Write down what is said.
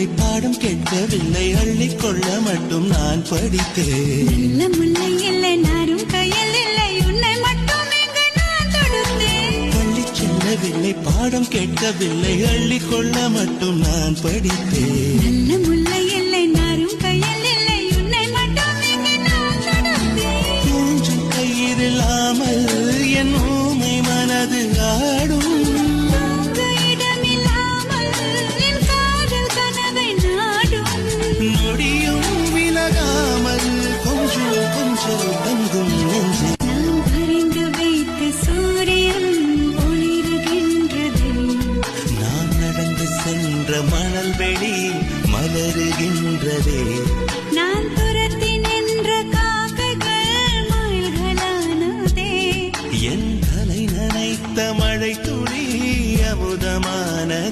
பிள்ளை பாடம் கேட்கவில்லை, அள்ளிக்கொள்ள மட்டும் நான் படித்தேன். நல்ல முல்லை இல்லை, நாரும் கையில் இல்லை, உன்னை மட்டும் இங்கு நான் தொடுத்தேன். பள்ளி செல்லவில்லை, பாடம் கேட்கவில்லை, அள்ளிக்கொள்ள மட்டும் நான் படித்தேன். நல்ல முல்லை இல்லை, நாரும் கையில் இல்லை, உன்னை மட்டும் இங்கு நான் தொடுத்தேன். மூன்று கயிறில்லாமல் என் ஊமை மனது ஆடும். நொடியும் விலகாமல் கொஞ்சம் கொஞ்சம் தங்கும் நெஞ்சு. நாம் அறிந்து வைத்த சூரியன் ஒளிருகின்றது. நான் நடந்து சென்ற மணல் வெளி மலருகின்றதே. நான் துரத்தி